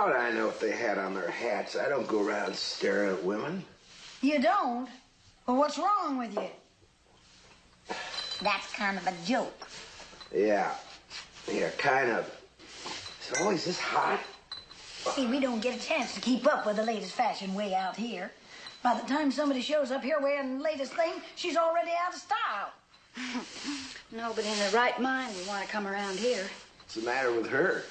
How would I know if they had on their hats? I don't go around staring at women. You don't? Well, what's wrong with you? That's kind of a joke. Yeah, kind of. So, is this hot? See, we don't get a chance to keep up with the latest fashion way out here. By the time somebody shows up here wearing the latest thing, she's already out of style. No, but in the right mind, we want to come around here. What's the matter with her?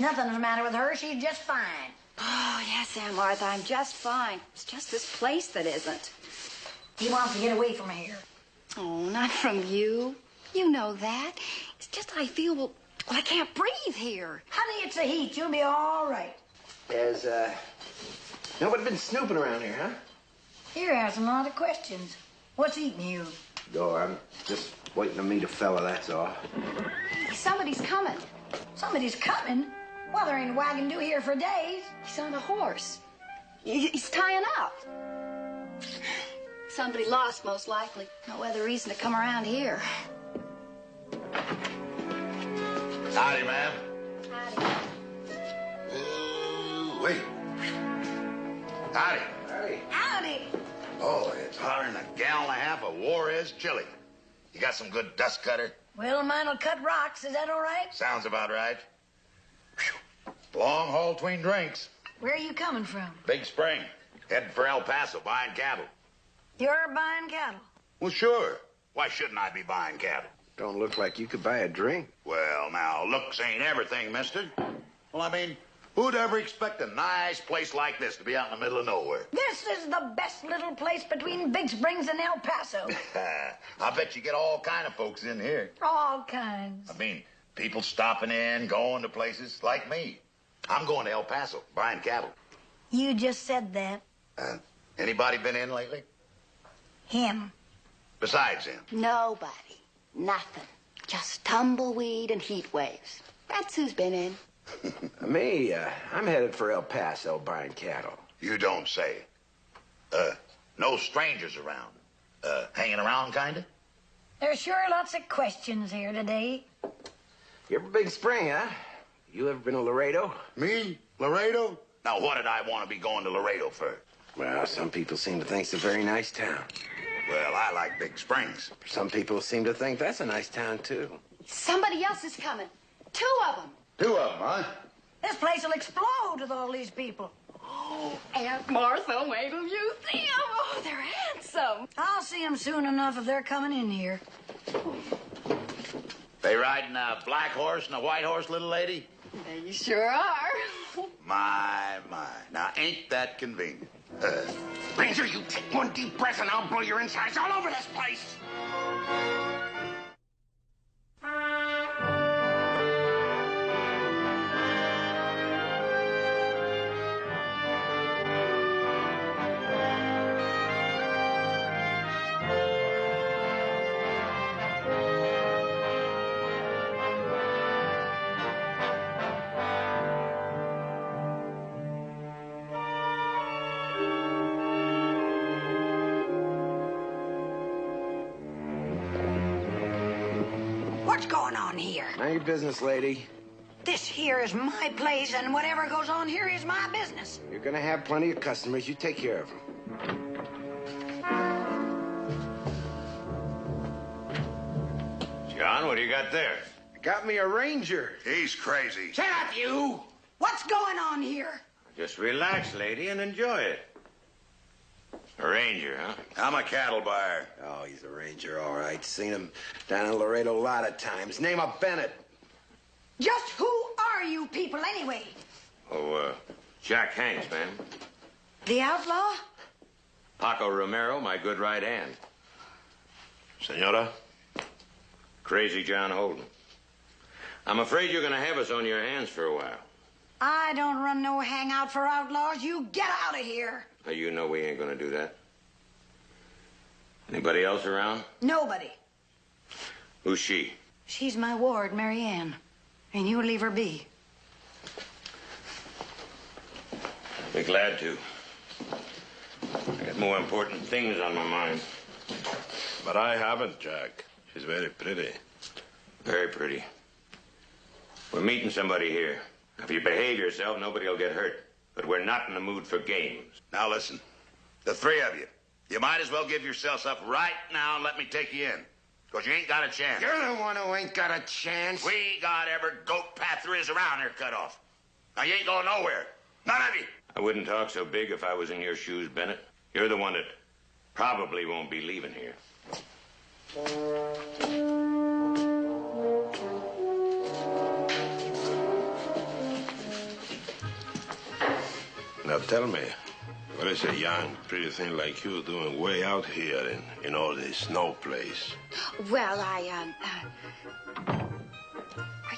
Nothing's the matter with her. She's just fine. Oh, yes, Aunt Martha, I'm just fine. It's just this place that isn't. He wants to get away from here. Oh, not from you. You know that. It's just that I feel, well, I can't breathe here. Honey, it's the heat. You'll be all right. Has, nobody been snooping around here, huh? You're asking a lot of questions. What's eating you? No, I'm just waiting to meet a fella, that's all. Somebody's coming. Somebody's coming? Well, there ain't a wagon due here for days. He's on a horse. He's tying up. Somebody lost, most likely. No other reason to come around here. Howdy, ma'am. Howdy. Wait. Howdy. Howdy. Howdy. Oh, it's hotter than a gallon and a half of Juarez chili. You got some good dust cutter? Well, mine'll cut rocks. Is that all right? Sounds about right. Whew. Long haul between drinks. Where are you coming from? Big Spring. Heading for El Paso, buying cattle. You're buying cattle. Well, sure. Why shouldn't I be buying cattle? Don't look like you could buy a drink. Well, now, looks ain't everything, mister. Well, I mean, who'd ever expect a nice place like this to be out in the middle of nowhere? This is the best little place between Big Springs and El Paso. I bet you get all kind of folks in here. All kinds. I mean, people stopping in, going to places like me. I'm going to El Paso, buying cattle. You just said that. Anybody been in lately? Him. Besides him? Nobody. Nothing. Just tumbleweed and heat waves. That's who's been in. Me, I'm headed for El Paso buying cattle. You don't say. No strangers around. Hanging around, kinda? There's sure lots of questions here today. You're from Big Spring, huh? You ever been to Laredo? Me? Laredo? Now, what did I want to be going to Laredo for? Well, some people seem to think it's a very nice town. Well, I like Big Springs. Some people seem to think that's a nice town, too. Somebody else is coming. 2 of them. 2 of them, huh? This place will explode with all these people. Oh, Aunt Martha, wait till you see them. Oh, they're handsome. I'll see them soon enough if they're coming in here. They riding a black horse and a white horse, little lady? They sure are. My. Now, ain't that convenient? Ranger, you take one deep breath and I'll blow your insides all over this place. What's going on here? Mind your business, lady. This here is my place, and whatever goes on here is my business. You're gonna have plenty of customers. You take care of them. John, what do you got there? Got me a Ranger. He's crazy. Shut up, you! What's going on here? Just relax, lady, and enjoy it. A ranger, huh? I'm a cattle buyer. Oh, he's a Ranger, all right. Seen him down in Laredo a lot of times. Name of Bennett. Just who are you people, anyway? Oh, Jack Hanks, ma'am. The outlaw? Paco Romero, my good right hand. Senora? Crazy John Holden. I'm afraid you're going to have us on your hands for a while. I don't run no hangout for outlaws. You get out of here. Now, you know we ain't going to do that. Anybody else around? Nobody. Who's she? She's my ward, Mary Ann. And you leave her be. Be glad to. I got more important things on my mind. But I haven't, Jack. She's very pretty. Very pretty. We're meeting somebody here. If you behave yourself, nobody will get hurt. But we're not in the mood for games. Now listen, the three of you might as well give yourselves up right now and let me take you in. Because you ain't got a chance. You're the one who ain't got a chance. We got every goat path there is around here cut off. Now you ain't going nowhere. None of you. I wouldn't talk so big if I was in your shoes, Bennett. You're the one that probably won't be leaving here. Now tell me, what is a young, pretty thing like you doing way out here in all this snow place? Well, are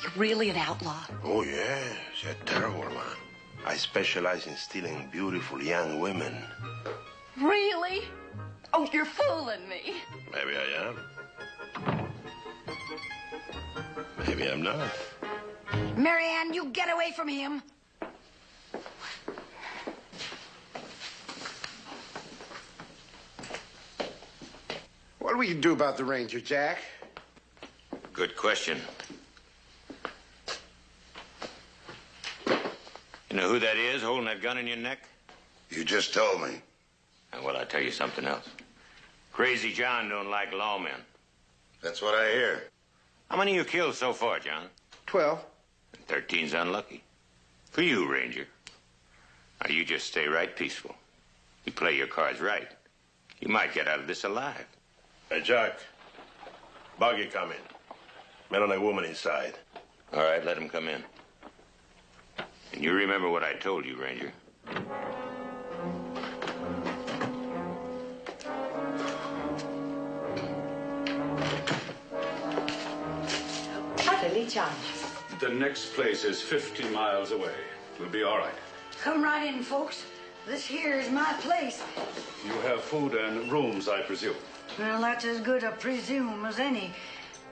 you really an outlaw? Oh, yes, you're a terrible one. I specialize in stealing beautiful young women. Really? Oh, you're fooling me. Maybe I am. Maybe I'm not. Marianne, you get away from him. What do we do about the Ranger, Jack? Good question. You know who that is holding that gun in your neck? You just told me. And well, I'll tell you something else. Crazy John don't like lawmen. That's what I hear. How many you killed so far, John? 12. 13's unlucky. For you, Ranger. Now, you just stay right peaceful. You play your cards right. You might get out of this alive. Hey, Jack. Buggy come in. Men and a woman inside. All right, let him come in. And you remember what I told you, Ranger. Utterly charming. The next place is 50 miles away. We'll be all right. Come right in, folks. This here is my place. You have food and rooms, I presume. Well, that's as good a presume as any.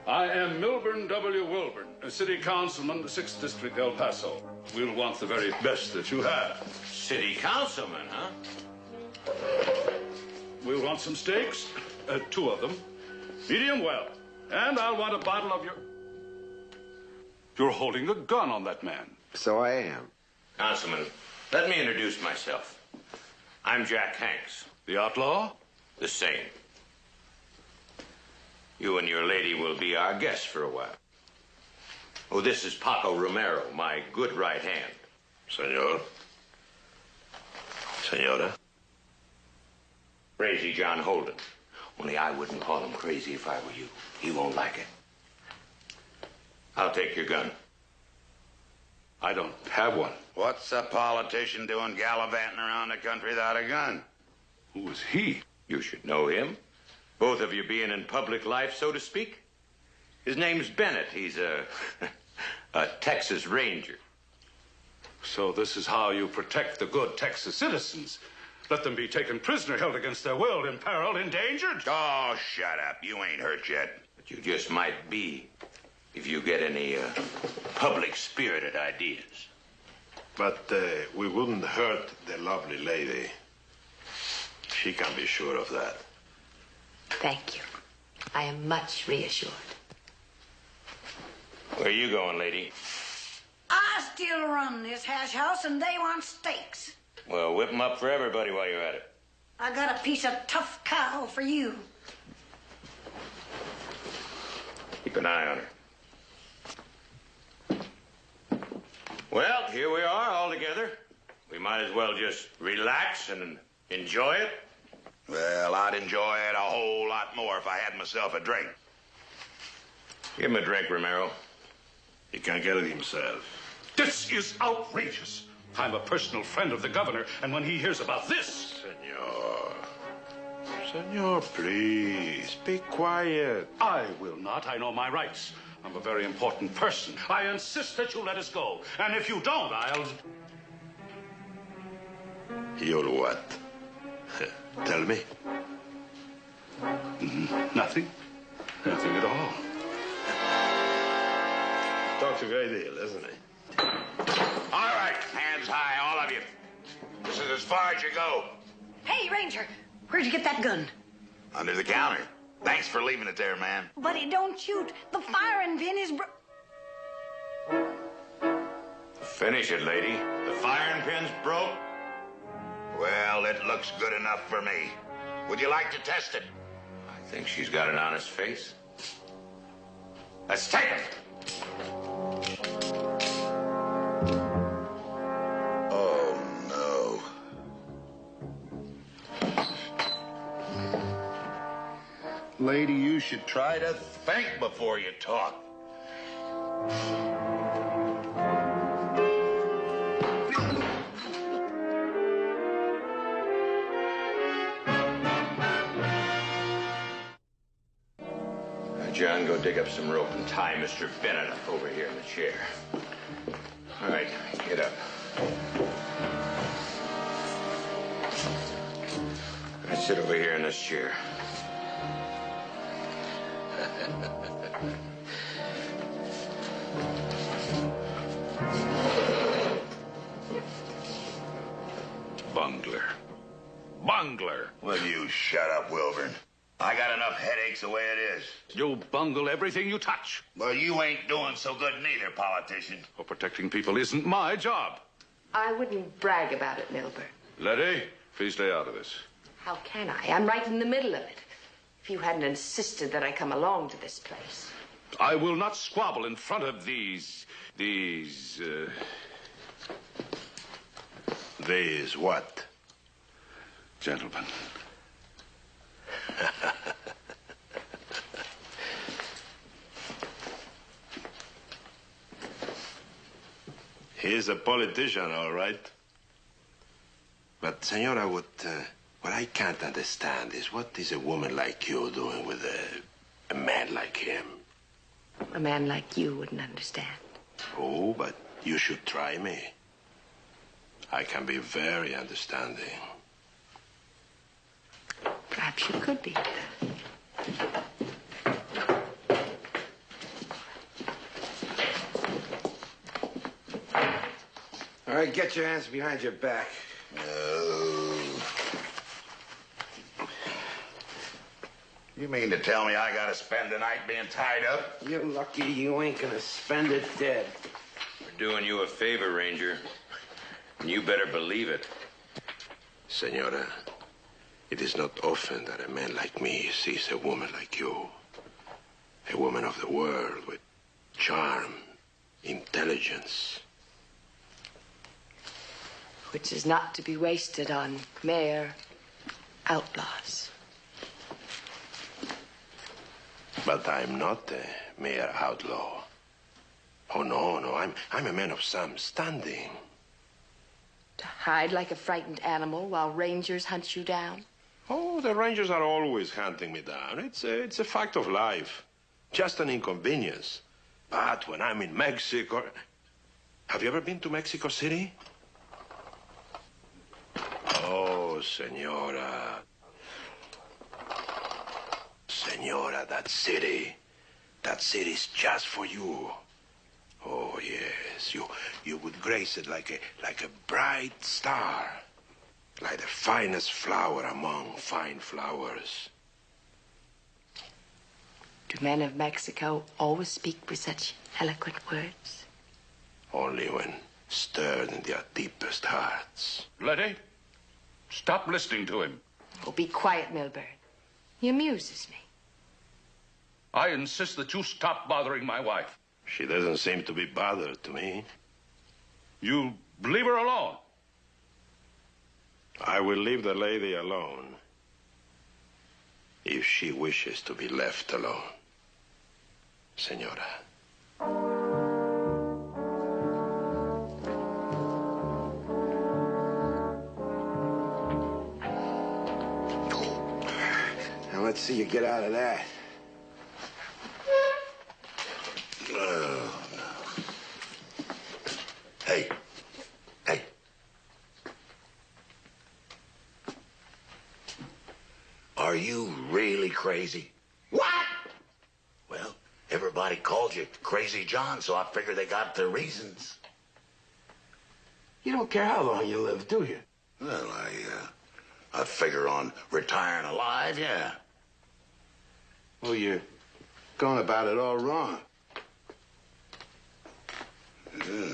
I am Milburn W. Wilburn, a city councilman, 6th District, El Paso. We'll want the very best that you have. City councilman, huh? We'll want some steaks, 2 of them, medium well. And I'll want a bottle of your... You're holding a gun on that man. So I am. Councilman, let me introduce myself. I'm Jack Hanks. The outlaw? The same. You and your lady will be our guests for a while. Oh, this is Paco Romero, my good right hand. Senor. Senora. Crazy John Holden. Only I wouldn't call him crazy if I were you. He won't like it. I'll take your gun. I don't have one. What's a politician doing gallivanting around the country without a gun? Who is he? You should know him. Both of you being in public life, so to speak. His name's Bennett. He's a Texas Ranger. So this is how you protect the good Texas citizens. Let them be taken prisoner, held against their will, imperiled, endangered. Oh, shut up. You ain't hurt yet. But you just might be if you get any public-spirited ideas. But we wouldn't hurt the lovely lady. She can be sure of that. Thank you. I am much reassured. Where are you going, lady? I still run this hash house, and they want steaks. Well, whip 'em up for everybody while you're at it. I got a piece of tough cow for you. Keep an eye on her. Well, here we are all together. We might as well just relax and enjoy it. Well, I'd enjoy it a whole lot more if I had myself a drink. Give him a drink, Romero. He can't get it himself. This is outrageous. I'm a personal friend of the governor, and when he hears about this... Senor. Senor, please, be quiet. I will not. I know my rights. I'm a very important person. I insist that you let us go. And if you don't, I'll... You'll what? Tell me. Nothing. Nothing at all. Talks a great deal, isn't he? All right, hands high, all of you. This is as far as you go. Hey, Ranger, where'd you get that gun? Under the counter. Thanks for leaving it there, man. Buddy, don't shoot. The firing pin is Finish it, lady. The firing pin's broke? Well, it looks good enough for me. Would you like to test it? I think she's got an honest face. Let's take it. Oh, no. Lady, you should try to think before you talk. John, go dig up some rope and tie Mr. Bennett up over here in the chair. All right, get up. All right, sit over here in this chair. Bungler. Bungler. Will you shut up, Wilburn? I got enough headaches the way it is. You bungle everything you touch. Well, you ain't doing so good neither, politician. Well, protecting people isn't my job. I wouldn't brag about it, Milburn. Letty, please stay out of this. How can I? I'm right in the middle of it. If you hadn't insisted that I come along to this place. I will not squabble in front of these... These what? Gentlemen. He's a politician, all right. But, Senora, what I can't understand is what is a woman like you doing with a man like him? A man like you wouldn't understand. Oh, but you should try me. I can be very understanding. Perhaps you could be. All right, get your hands behind your back. You mean to tell me I gotta spend the night being tied up? You're lucky you ain't gonna spend it dead. We're doing you a favor, Ranger. And you better believe it. Senora, it is not often that a man like me sees a woman like you. A woman of the world with charm, intelligence. Which is not to be wasted on mere outlaws. But I'm not a mere outlaw. Oh, no, I'm a man of some standing. To hide like a frightened animal while rangers hunt you down? Oh, the Rangers are always hunting me down. It's a fact of life. Just an inconvenience. But when I'm in Mexico... Have you ever been to Mexico City? Oh, Senora. Senora, that city's just for you. Oh, yes, you would grace it like a bright star. Like the finest flower among fine flowers. Do men of Mexico always speak with such eloquent words? Only when stirred in their deepest hearts. Letty, stop listening to him. Oh, be quiet, Milburn. He amuses me. I insist that you stop bothering my wife. She doesn't seem to be bothered to me. You leave her alone. I will leave the lady alone if she wishes to be left alone, Senora. Now let's see you get out of that. Oh, no. Hey. Are you really crazy? What? Well, everybody called you Crazy John, so I figure they got their reasons. You don't care how long you live, do you? Well, I figure on retiring alive, yeah. Well, you're going about it all wrong. Yeah.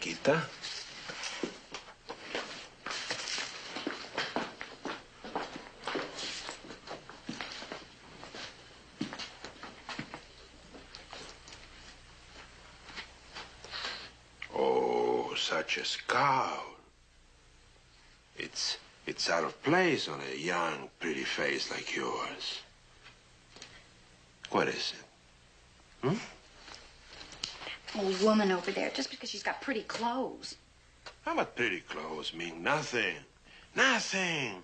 chiquita. Oh, such a scowl. It's out of place on a young, pretty face like yours. What is it? Old woman over there, just because she's got pretty clothes. How about pretty clothes mean nothing? Nothing.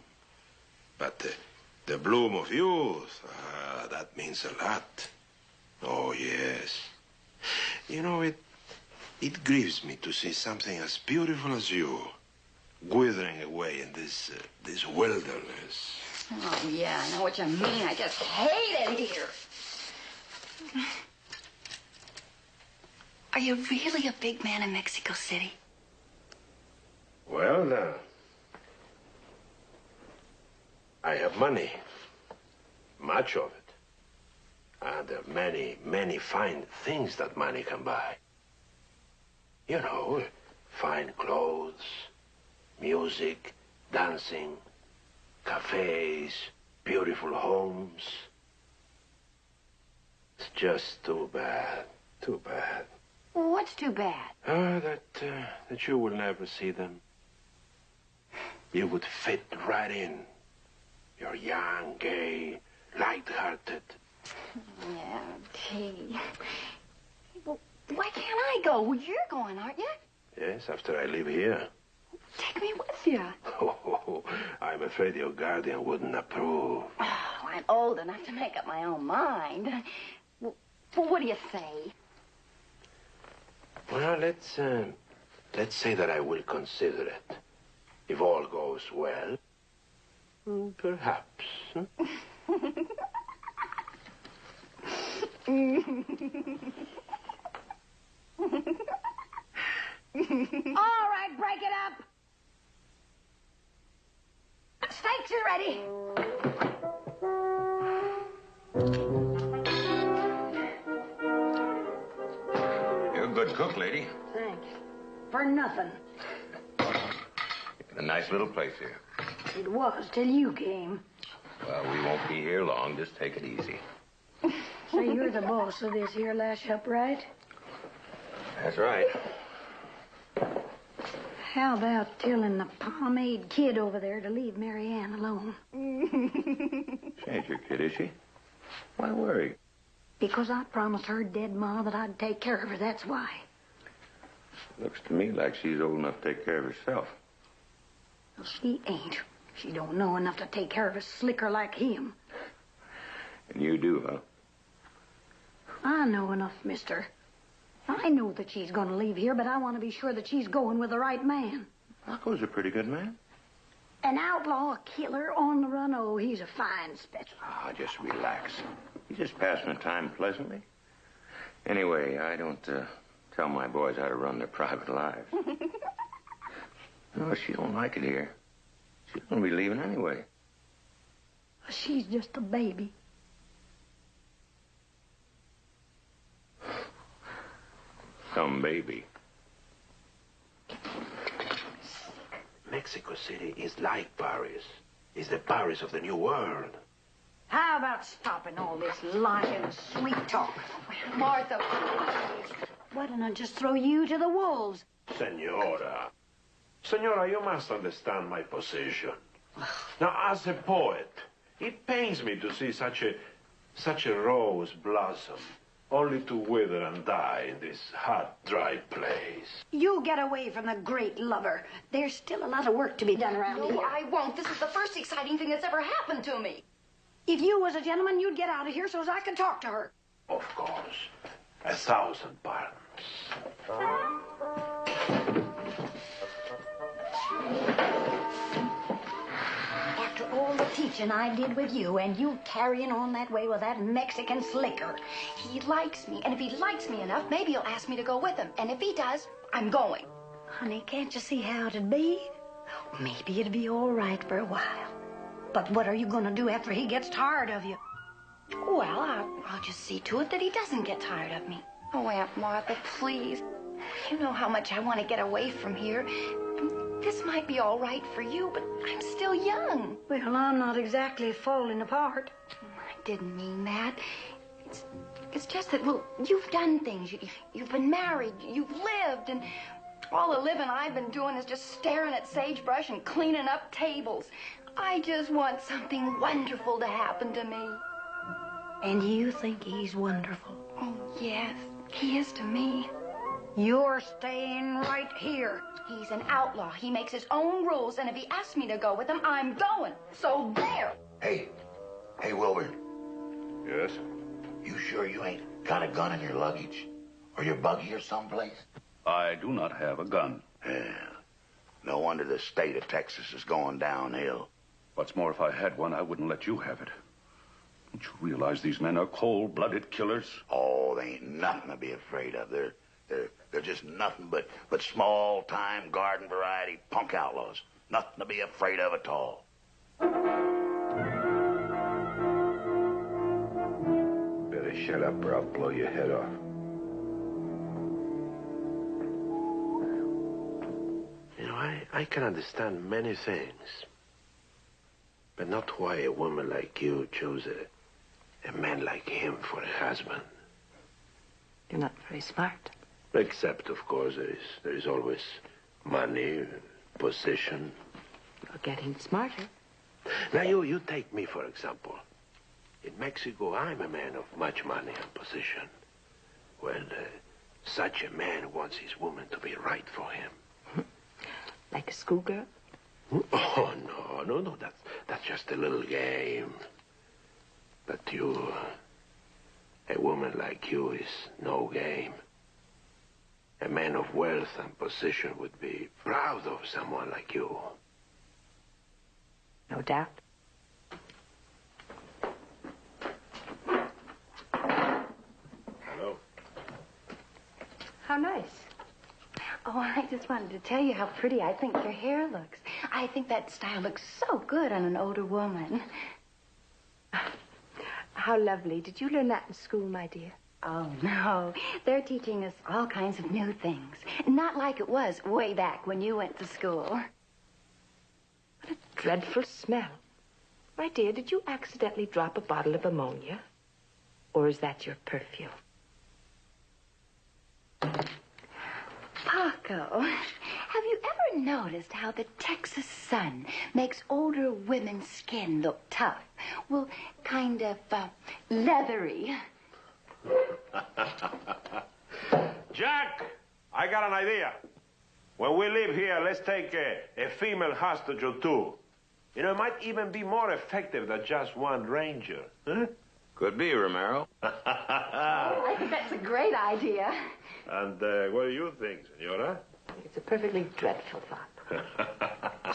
But the bloom of youth, that means a lot. Oh, yes. You know, it grieves me to see something as beautiful as you withering away in this wilderness. Oh, yeah, I know what you mean. I just hate it here. Are you really a big man in Mexico City? Well, I have money. Much of it. And there are many, many fine things that money can buy. You know, fine clothes, music, dancing, cafes, beautiful homes. It's just too bad, too bad. What's too bad? That you will never see them. You would fit right in. You're young, gay, light-hearted. Yeah, gee. Well, why can't I go? Well, you're going, aren't you? Yes, after I leave here. Take me with you. Oh, I'm afraid your guardian wouldn't approve. Oh, I'm old enough to make up my own mind. Well, what do you say? Well, let's say that I will consider it. If all goes well, perhaps. All right, break it up. Steaks are ready. You're a good cook, lady. Thanks. For nothing. A nice little place here. It was till you came. Well, we won't be here long. Just take it easy. So you're the boss of this here lash up, right? That's right. How about telling the pomade kid over there to leave Mary Ann alone? She ain't your kid, is she? Why worry? Because I promised her dead ma that I'd take care of her, that's why. Looks to me like she's old enough to take care of herself. Well, she ain't. She don't know enough to take care of a slicker like him. And you do, huh? I know enough, mister. I know that she's going to leave here, but I want to be sure that she's going with the right man. Rocco's a pretty good man. An outlaw, a killer, on the run. Oh, he's a fine specimen. Ah, just relax. You just pass my time pleasantly. Anyway, I don't tell my boys how to run their private lives. No, she don't like it here. She's going to be leaving anyway. She's just a baby. Some baby. Mexico City is like Paris. It's the Paris of the New World. How about stopping all this lying and sweet talk? Martha, please. Why don't I just throw you to the wolves? Senora, you must understand my position. Now, as a poet, it pains me to see such a rose blossom, only to wither and die in this hot, dry place. You get away from the great lover. There's still a lot of work to be done around here. No, I won't. This is the first exciting thing that's ever happened to me. If you was a gentleman, you'd get out of here so as I could talk to her. Of course. 1,000 pardons. After all the teaching I did with you, and you carrying on that way with that Mexican slicker. He likes me, and if he likes me enough, maybe he'll ask me to go with him. And if he does, I'm going. Honey, can't you see how it'd be? Maybe it'd be all right for a while. But what are you going to do after he gets tired of you? Well, I'll just see to it that he doesn't get tired of me. Oh, Aunt Martha, please. You know how much I want to get away from here. This might be all right for you, but I'm still young. Well, I'm not exactly falling apart. I didn't mean that. It's just that, well, you've done things. You've been married, you've lived, and all the living I've been doing is just staring at sagebrush and cleaning up tables. I just want something wonderful to happen to me. And you think he's wonderful? Oh, yes, he is to me. You're staying right here. He's an outlaw. He makes his own rules, and if he asks me to go with him, I'm going. So there. Hey, Wilbur. Yes? You sure you ain't got a gun in your luggage? Or your buggy or someplace? I do not have a gun. Yeah. No wonder the state of Texas is going downhill. What's more, if I had one, I wouldn't let you have it. Don't you realize these men are cold-blooded killers? Oh, they ain't nothing to be afraid of. They're just nothing but small-time garden variety punk outlaws. Nothing to be afraid of at all. Better shut up or I'll blow your head off. You know, I can understand many things. But not why a woman like you chose a man like him for a husband. You're not very smart. Except, of course, there is always money, position. You're getting smarter. Now, you take me, for example. In Mexico, I'm a man of much money and position. Well, such a man wants his woman to be right for him. Like a schoolgirl? Oh, no, that's just a little game. But a woman like you is no game. A man of wealth and position would be proud of someone like you. No doubt. Hello. How nice. Oh, I just wanted to tell you how pretty I think your hair looks. I think that style looks so good on an older woman. How lovely. Did you learn that in school, my dear? Oh, no. They're teaching us all kinds of new things. Not like it was way back when you went to school. What a dreadful smell. My dear, did you accidentally drop a bottle of ammonia? Or is that your perfume? Paco, have you ever noticed how the Texas sun makes older women's skin look tough? Well, kind of leathery. Jack, I got an idea. When we leave here, let's take a female hostage or two. You know, it might even be more effective than just one ranger. Huh? Could be, Romero. Oh, I think that's a great idea. And what do you think, Senora? It's a perfectly dreadful thought.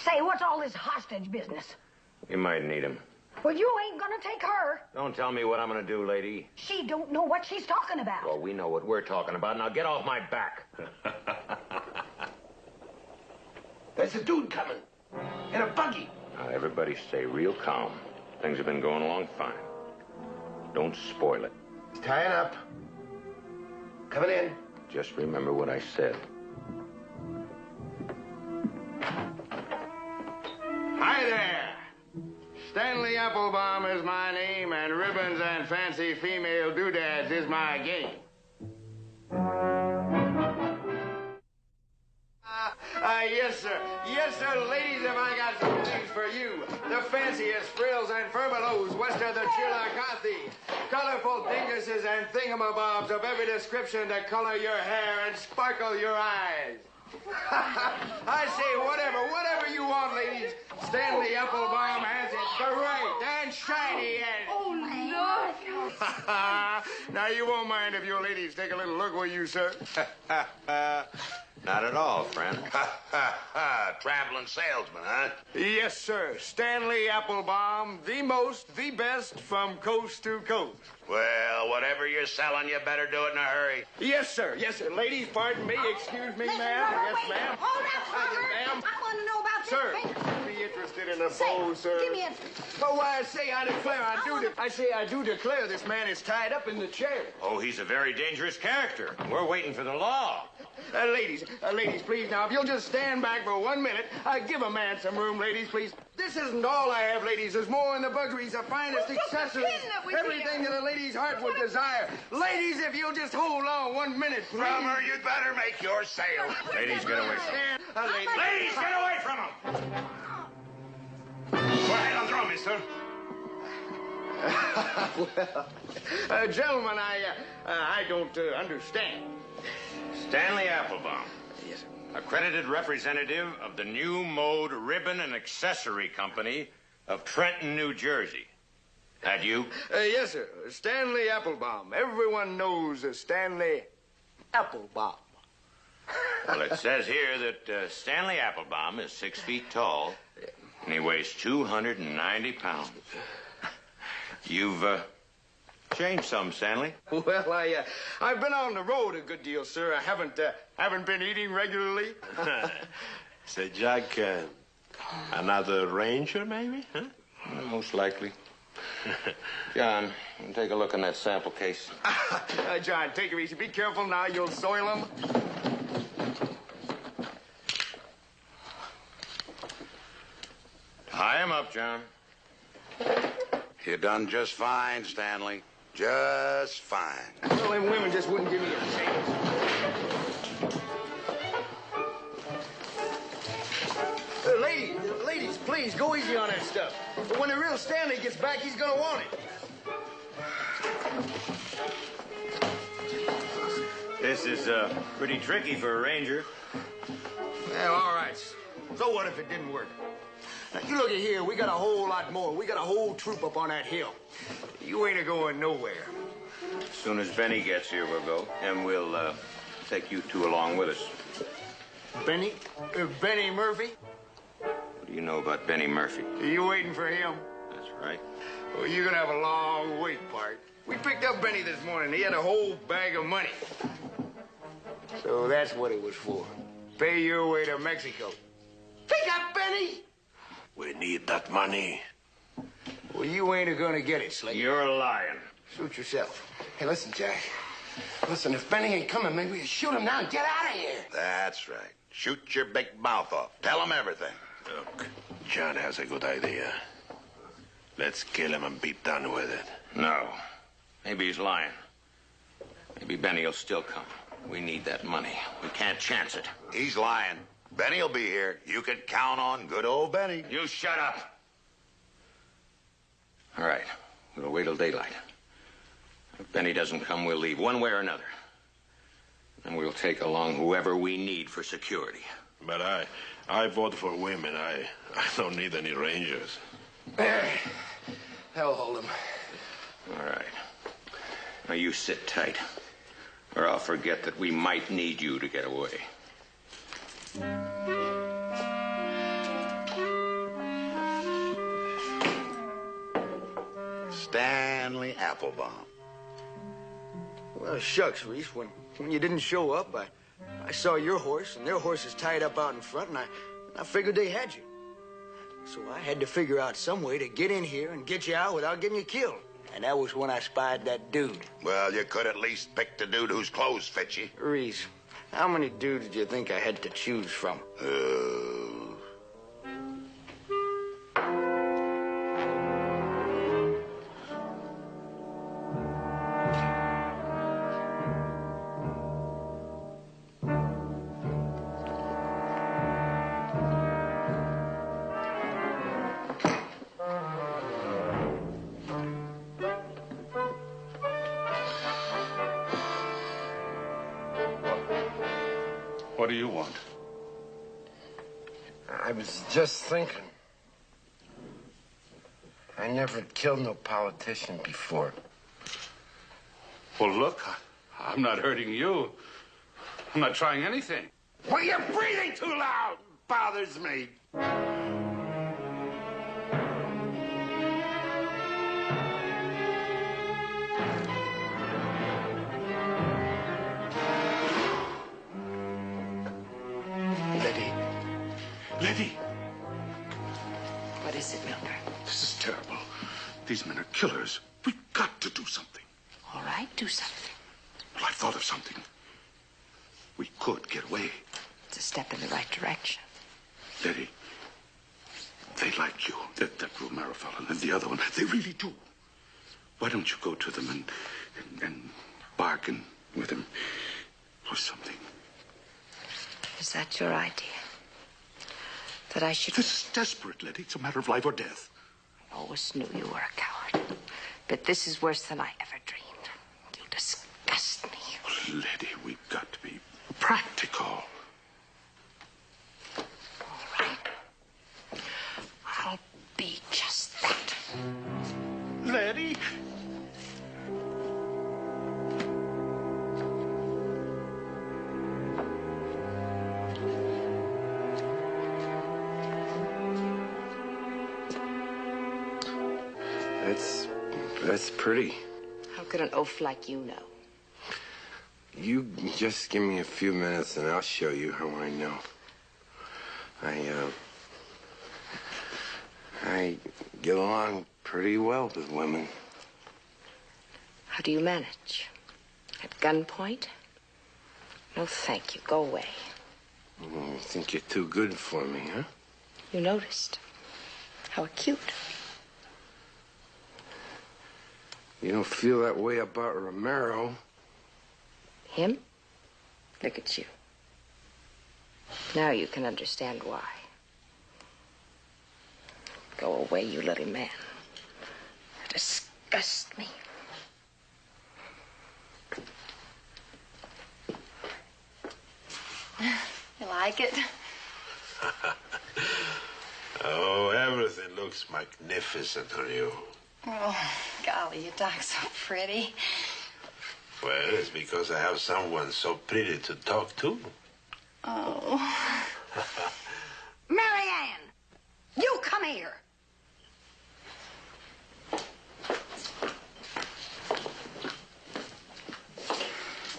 Say, what's all this hostage business? You might need him. Well, you ain't gonna take her. Don't tell me what I'm gonna do, lady. She don't know what she's talking about. Well, we know what we're talking about. Now get off my back. There's a dude coming. In a buggy. Now, everybody stay real calm. Things have been going along fine. Don't spoil it. He's tying up. Coming in. Just remember what I said. Hi there. Stanley Applebaum is my name, and ribbons and fancy female doodads is my game. Yes, sir. Yes, sir, ladies, have I got some things for you. The fanciest frills and furbelows west of the Chillicothe. Colorful dinguses and thingamabobs of every description to color your hair and sparkle your eyes. I say, whatever you want, ladies. Stanley Applebaum has it bright and shiny and... Oh, look. Now, you won't mind if your ladies take a little look, will you, sir? Not at all, friend. Traveling salesman, huh? Yes, sir. Stanley Applebaum, the best from coast to coast. Well, whatever you're selling, you better do it in a hurry. Yes, sir. Yes, sir. Ladies, pardon me. Excuse me, ma'am. Yes, ma'am. Hold up, Father. Ma'am. I want to know about Sir, this. be interested in a bow, sir. Give me a... Oh, why, I say I do declare this man is tied up in the chair. Oh, he's a very dangerous character. We're waiting for the law. Ladies, please, now, if you'll just stand back for 1 minute, give a man some room, ladies, please. This isn't all I have, ladies. There's more in the buggeries, the finest accessories, everything that a lady's heart would desire. Ladies, if you'll just hold on 1 minute, please. Drummer, you'd better make your sale. Ladies, get away from him. Ladies, get away from him! Go ahead on drum, mister. Well, gentlemen, I don't understand. Stanley Applebaum, Yes, sir. accredited representative of the New Mode Ribbon and Accessory Company of Trenton, New Jersey. That you? Yes, sir. Stanley Applebaum. Everyone knows Stanley Applebaum. Well, it says here that Stanley Applebaum is 6 feet tall, and he weighs 290 pounds. You've changed some, Stanley. Well, I've been on the road a good deal, sir. I haven't been eating regularly. Say, Jack, another ranger, maybe? Huh? Most likely. John, take a look in that sample case. John, take it easy. Be careful now. You'll soil them. Tie him up, John. You done just fine, Stanley. Just fine. Well, them women just wouldn't give me a chance. Ladies, please, go easy on that stuff. But when the real Stanley gets back, he's gonna want it. This is pretty tricky for a ranger. Well, all right. So what if it didn't work? Now, you look at here, we got a whole lot more. We got a whole troop up on that hill. You ain't a-going nowhere. As soon as Benny gets here, we'll go, and we'll take you two along with us. Benny? Benny Murphy? What do you know about Benny Murphy? Are you waiting for him? That's right. Well, you're gonna have a long wait, Bart. We picked up Benny this morning. He had a whole bag of money. So that's what it was for. Pay your way to Mexico. Pick up Benny! We need that money. Well, you ain't gonna get it, Slick. You're lying. Suit yourself. Hey, listen, Jack. Listen, if Benny ain't coming, maybe we shoot him now and get out of here. That's right. Shoot your big mouth off. Tell him everything. Look, John has a good idea. Let's kill him and be done with it. No. Maybe he's lying. Maybe Benny will still come. We need that money. We can't chance it. He's lying. Benny'll be here. You can count on good old Benny. You shut up. All right. We'll wait till daylight. If Benny doesn't come, we'll leave one way or another. And we'll take along whoever we need for security. But I vote for women. I don't need any rangers. Hell hold him. All right. Now you sit tight, or I'll forget that we might need you to get away. Stanley Applebaum. Well, shucks, Reese. When you didn't show up, I saw your horse, and their horse is tied up out in front, and I figured they had you. So I had to figure out some way to get in here and get you out without getting you killed. And that was when I spied that dude. Well, you could at least pick the dude whose clothes fit you. Reese, how many dudes do you think I had to choose from? What do you want? I was just thinking. I never killed no politician before. Well, look, I'm not hurting you. I'm not trying anything. Well, you're breathing too loud. Bothers me. Letty, What is it, Mildred? this is terrible. These men are killers. We've got to do something. All right, do something. Well, I thought of something. We could get away. It's a step in the right direction. Letty, they like you, that Romero fellow and the other one. They really do. Why don't you go to them and bargain with him or something? Is that your idea? That I should... This is desperate, Letty. It's a matter of life or death. I always knew you were a coward. But this is worse than I ever dreamed. You disgust me. Oh, Letty, we've got to be practical. All right. I'll be just that. Letty? That's pretty. How could an oaf like you know? You just give me a few minutes and I'll show you how I know. I get along pretty well with women. How do you manage? At gunpoint? No, thank you. Go away. You think you're too good for me, huh? You noticed. How cute. You don't feel that way about Romero. Him? Look at you. Now you can understand why. Go away, you little man. You disgust me. You like it? Oh, everything looks magnificent on you. Oh, golly, you talk so pretty. Well, it's because I have someone so pretty to talk to. Oh. Marianne, you come here.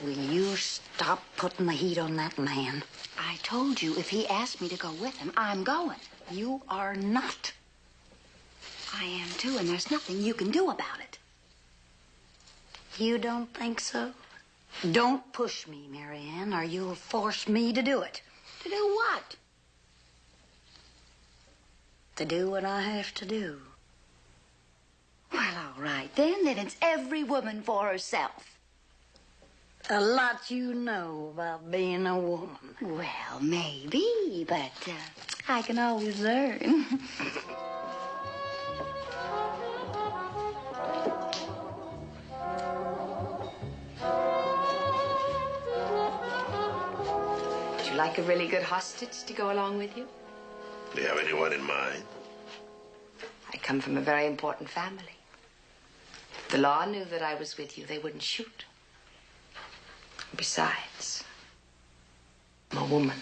Will you stop putting the heat on that man? I told you if he asked me to go with him, I'm going. You are not. I am too, and there's nothing you can do about it. You don't think so? Don't push me, Marianne, or you'll force me to do it. To do what? To do what I have to do. Well, all right, then it's every woman for herself. A lot you know about being a woman. Well, maybe, but I can always learn. Would you like a really good hostage to go along with you? Do you have anyone in mind? I come from a very important family. If the law knew that I was with you, they wouldn't shoot. Besides, I'm a woman,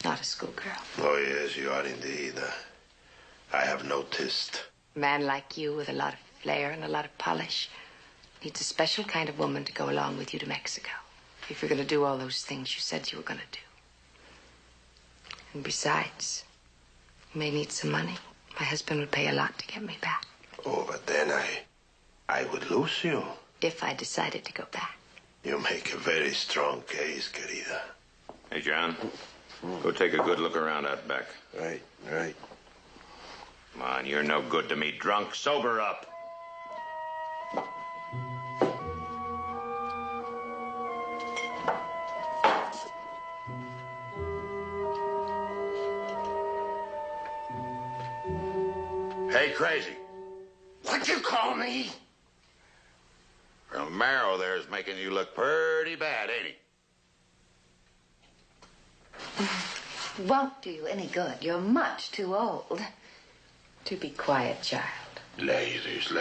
not a schoolgirl. Oh, yes, you are indeed. I have noticed. A man like you with a lot of flair and a lot of polish needs a special kind of woman to go along with you to Mexico. If you're going to do all those things you said you were going to do. And besides, you may need some money. My husband would pay a lot to get me back. Oh, but then I would lose you. If I decided to go back. You make a very strong case, querida. Hey, John, go take a good look around out back. Right. Come on, you're no good to me drunk. Sober up. Hey, crazy. What'd you call me? Romero there is making you look pretty bad, ain't he? Won't do you any good. You're much too old. Do be quiet, child. Ladies.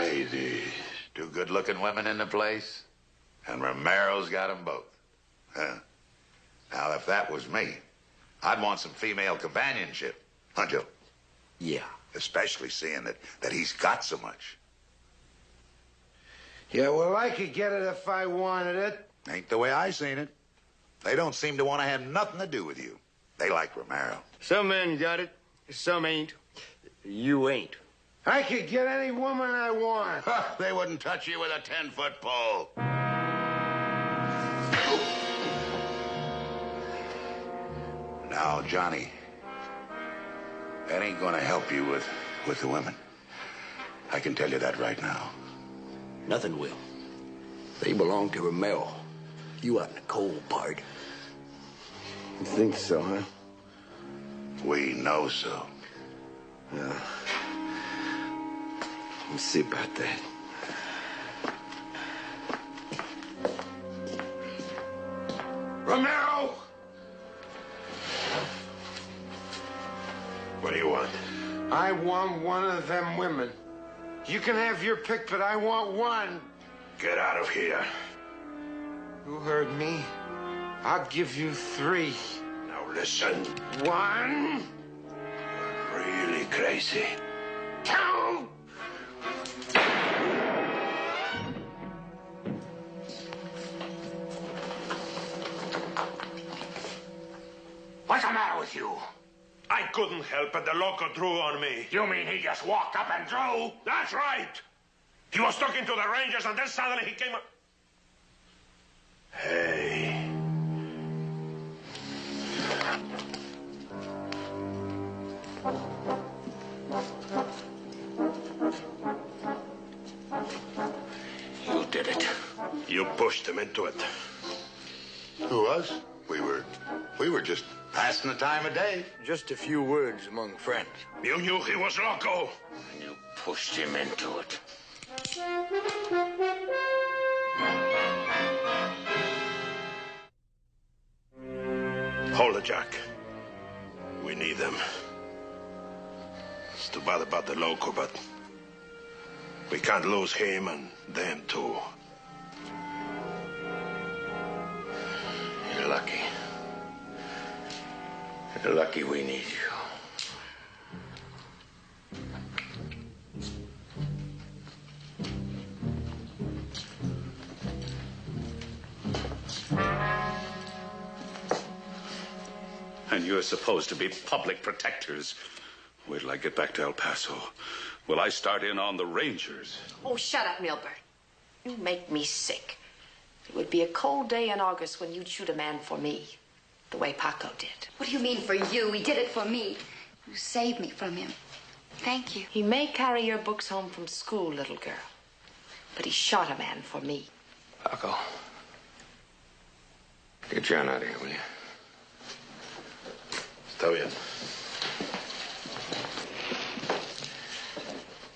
Two good-looking women in the place, and Romero's got them both. Huh? Now, if that was me, I'd want some female companionship, huh, Joe? Yeah. Especially seeing that he's got so much. Yeah, well, I could get it if I wanted it. Ain't the way I seen it. They don't seem to want to have nothing to do with you. They like Romero. Some men got it, some ain't. You ain't. I could get any woman I want. They wouldn't touch you with a 10-foot pole. Now, Johnny, that ain't gonna help you with the women. I can tell you that right now. Nothing will. They belong to Romero. You out in the cold part. You think so, huh? We know so. Yeah. Let me see about that. Romero! What do you want? I want one of them women. You can have your pick, but I want one. Get out of here. You heard me. I'll give you 3. Now listen. 1, Really crazy. 2. What's the matter with you? I couldn't help it. The loco drew on me. You mean he just walked up and drew? That's right. He was talking to the Rangers, and then suddenly he came up. Hey. You did it. You pushed him into it. Who was? We were just passing the time of day. Just a few words among friends. You knew he was loco. And you pushed him into it. Hold it, Jack. We need them. It's too bad about the loco, but we can't lose him and them too. You're lucky. You're lucky we need you. And you're supposed to be public protectors. Wait till I get back to El Paso. Will I start in on the Rangers? Oh, shut up, Milburn. You make me sick. It would be a cold day in August when you'd shoot a man for me, the way Paco did. What do you mean for you? He did it for me. You saved me from him. Thank you. He may carry your books home from school, little girl, but he shot a man for me. Paco, get John out of here, will you? Está bien.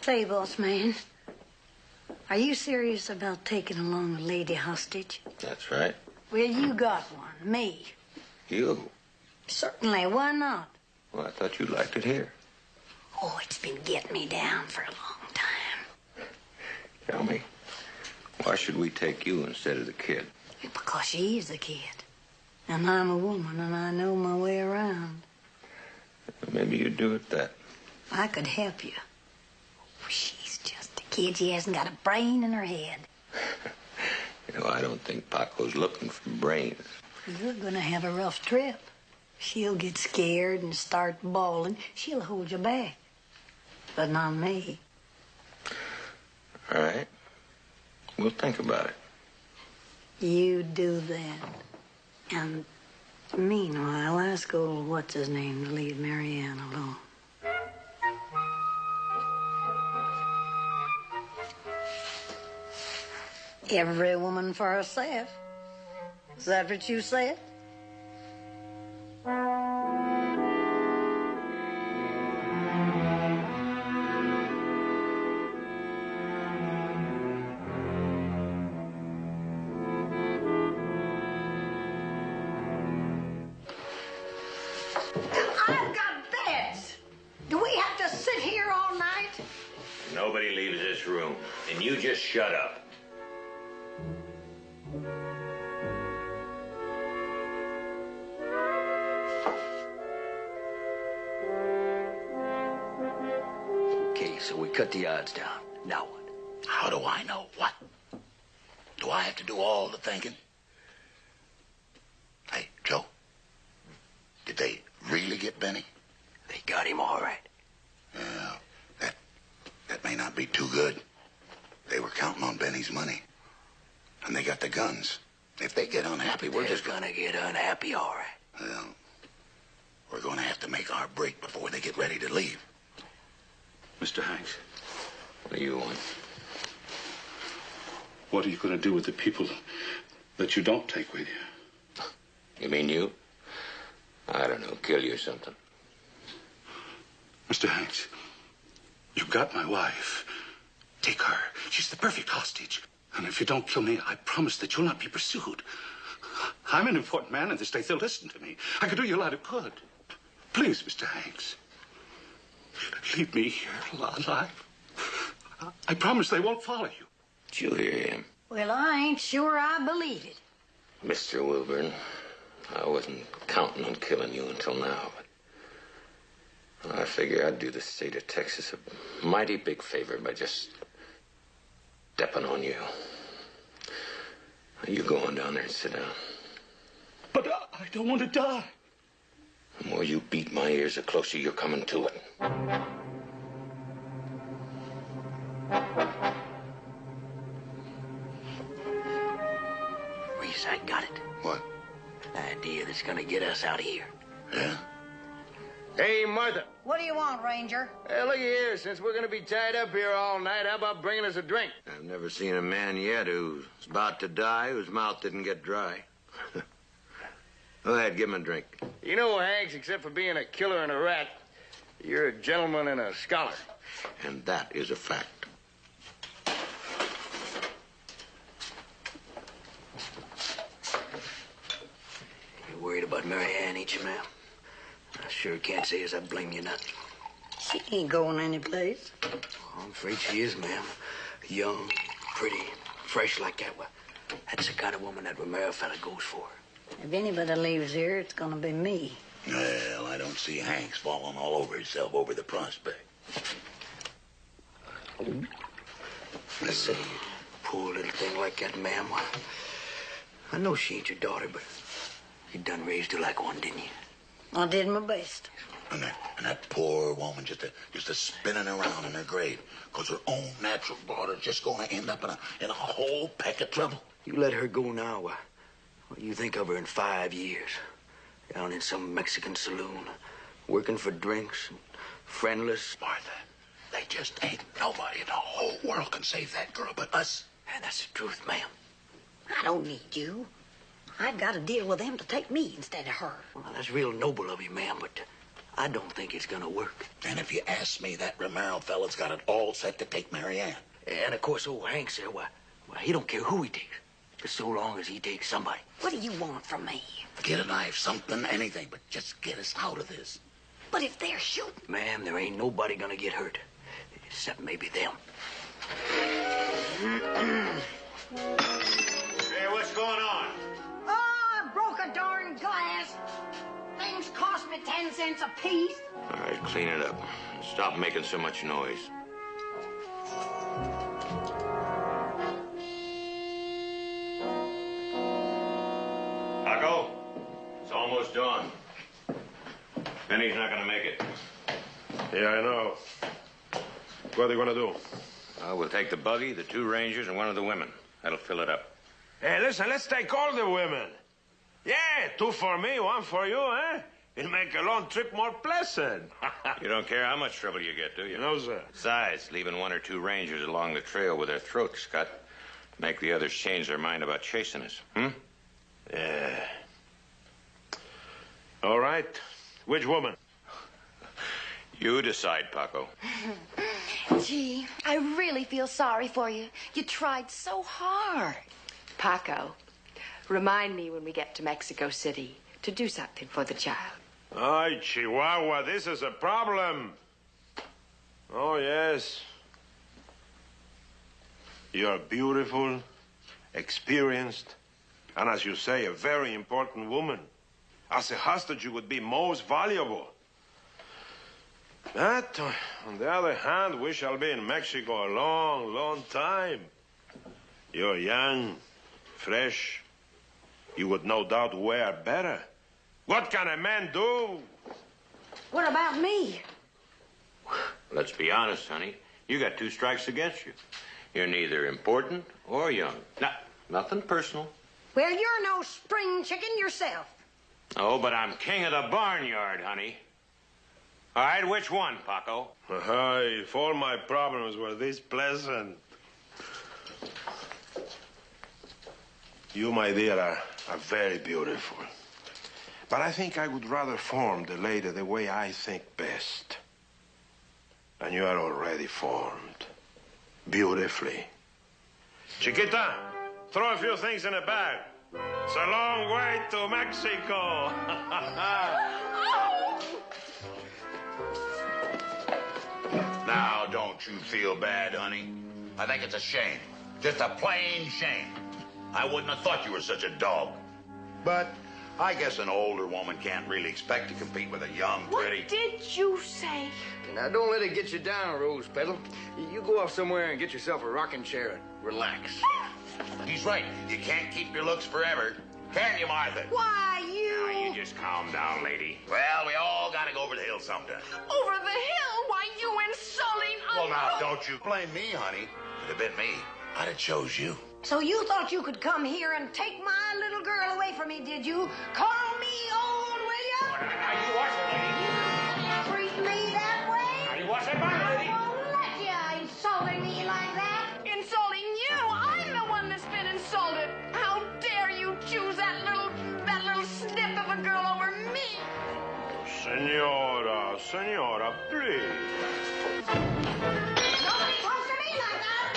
Say, boss man, are you serious about taking along a lady hostage? That's right. Well, you got one, me. You? Certainly, why not? Well, I thought you liked it here. Oh, it's been getting me down for a long time. Tell me, why should we take you instead of the kid? Because she's a kid. And I'm a woman, and I know my way around. Maybe you'd do it that. I could help you. She's just a kid. She hasn't got a brain in her head. You know, I don't think Paco's looking for brains. You're gonna have a rough trip. She'll get scared and start bawling. She'll hold you back. But not me. All right. We'll think about it. You do that. And meanwhile, ask old what's-his-name to leave Marianne alone. Every woman for herself. Is that what you said? I've got beds. Do we have to sit here all night? Nobody leaves this room, and you just shut up. Okay, so we cut the odds down. Now what? How do I know what? Do I have to do all the thinking? Hey, Joe, did they really get Benny? They got him all right. Yeah, that may not be too good. They were counting on Benny's money. And they got the guns. If they get unhappy, we're They're just gonna get unhappy, all right. Well, our break before they get ready to leave. Mr. Hanks. What do you want? What are you going to do with the people that you don't take with you? You mean you? I don't know, kill you or something. Mr. Hanks, you've got my wife. Take her. She's the perfect hostage. And if you don't kill me, I promise that you'll not be pursued. I'm an important man in the state. They'll listen to me. I can do you a lot of good. Please, Mr. Hanks, leave me here alive. I promise they won't follow you. Did you hear him? Well, I ain't sure I believe it. Mr. Wilburn, I wasn't counting on killing you until now, but I figure I'd do the state of Texas a mighty big favor by just stepping on you. You go on down there and sit down. But I don't want to die. The more you beat my ears, the closer you're coming to it. Reese, I got it. What? An idea that's gonna get us out of here. Yeah? Hey, Martha. What do you want, Ranger? Hey, look here. Since we're gonna be tied up here all night, how about bringing us a drink? I've never seen a man yet who's about to die whose mouth didn't get dry. Go ahead, give him a drink. You know, Hanks, except for being a killer and a rat, you're a gentleman and a scholar. And that is a fact. You're worried about Mary Ann, ain't you, ma'am? I sure can't say as I blame you none. She ain't going anyplace. I'm afraid she is, ma'am. Young, pretty, fresh like that. Well, that's the kind of woman that Romero fella goes for. If anybody leaves here, it's gonna be me. Well, I don't see Hanks falling all over himself over the prospect. I say, poor little thing like that, ma'am. I know she ain't your daughter, but you done raised her like one, didn't you? I did my best. And that poor woman just a spinning around in her grave because her own natural daughter's just going to end up in a whole peck of trouble. You let her go now, what do you think of her in 5 years? Down in some Mexican saloon, working for drinks, friendless. Martha, they just ain't nobody in the whole world can save that girl but us. And that's the truth, ma'am. I don't need you. I've got to deal with them to take me instead of her. Well, that's real noble of you, ma'am, but I don't think it's gonna work. And if you ask me, that Romero fella's got it all set to take Mary Ann. And of course, old Hank there, well, he don't care who he takes, just so long as he takes somebody. What do you want from me? Get a knife, something, anything, but just get us out of this. But if they're shooting... Ma'am, there ain't nobody gonna get hurt, except maybe them. Hey, what's going on? Oh, I broke a darn glass. Things cost me 10 cents a piece. All right, clean it up. Stop making so much noise. Paco, it's almost dawn. Penny's not gonna make it. Yeah, I know. What are they gonna do? We'll take the buggy, the 2 Rangers, and one of the women. That'll fill it up. Hey, listen, let's take all the women. Yeah, 2 for me, 1 for you, eh? It'll make a long trip more pleasant. You don't care how much trouble you get, do you? No, sir. Besides, leaving 1 or 2 Rangers along the trail with their throats cut make the others change their mind about chasing us, Yeah. All right. Which woman? You decide, Paco. Gee, I really feel sorry for you. You tried so hard. Paco, remind me when we get to Mexico City to do something for the child. Ay, Chihuahua, this is a problem. Oh, yes. You're beautiful, experienced, and as you say, a very important woman. As a hostage, you would be most valuable. But, on the other hand, we shall be in Mexico a long, long time. You're young, fresh. You would no doubt wear better. What can a man do? What about me? Let's be honest, honey. You got 2 strikes against you. You're neither important or young. Nothing personal. Well, you're no spring chicken yourself. Oh, but I'm king of the barnyard, honey. All right, which one, Paco? If all my problems were this pleasant. You, my dear, are very beautiful. But I think I would rather form the lady the way I think best. And you are already formed. Beautifully. Chiquita, throw a few things in a bag. It's a long way to Mexico. Now, don't you feel bad, honey? I think it's a shame. Just a plain shame. I wouldn't have thought you were such a dog. But I guess an older woman can't really expect to compete with a young, pretty... What did you say? Now, don't let it get you down, Rose Petal. You go off somewhere and get yourself a rocking chair and relax. He's right. You can't keep your looks forever. Can you, Martha? Why, Now, you... you just calm down, lady. Well, we all gotta go over the hill sometime. Over the hill? Why, you insulting... Well, now, don't you blame me, honey. If it had been me, I'd have chose you. So you thought you could come here and take my little girl away from me, did you? Call me old, will you? Now, you watch it, lady. Treat me that way? Now, you watch it, back, lady. I won't let you insulting me like that. Insulting you? I'm the one that's been insulted. How dare you choose that little snip of a girl over me? Senora, please. Nobody close to me like that.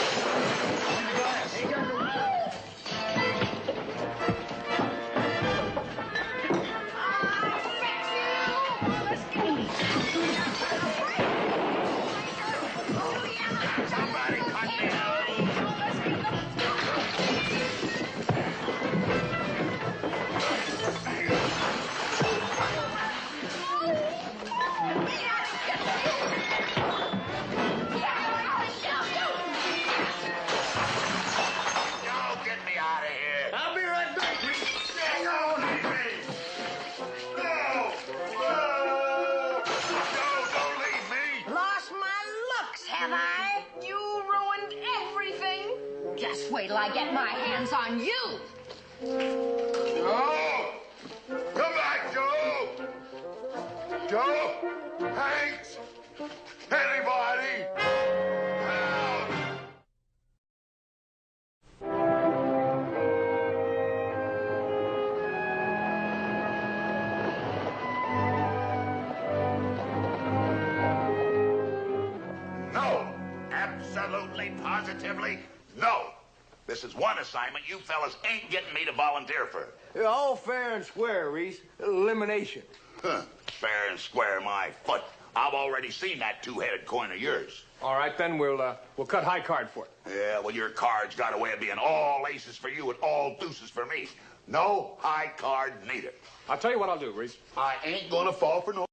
Somebody cut me out. Yo, get me out of here. I'll be right back. Hang on, leave me. No. Don't leave me. Lost my looks, have I? You ruined everything. Just wait till I get my hands on you. Joe! Come back, Joe! Joe! Hanks! Anybody! Help! No! Absolutely, positively, no! This is one assignment you fellas ain't getting me to volunteer for. All fair and square, Reese. Elimination. Huh. Fair and square, my foot. I've already seen that two-headed coin of yours. All right, then we'll cut high card for it. Yeah, well, your card's got a way of being all aces for you and all deuces for me. No high card needed. I'll tell you what I'll do, Reese. I ain't gonna fall for no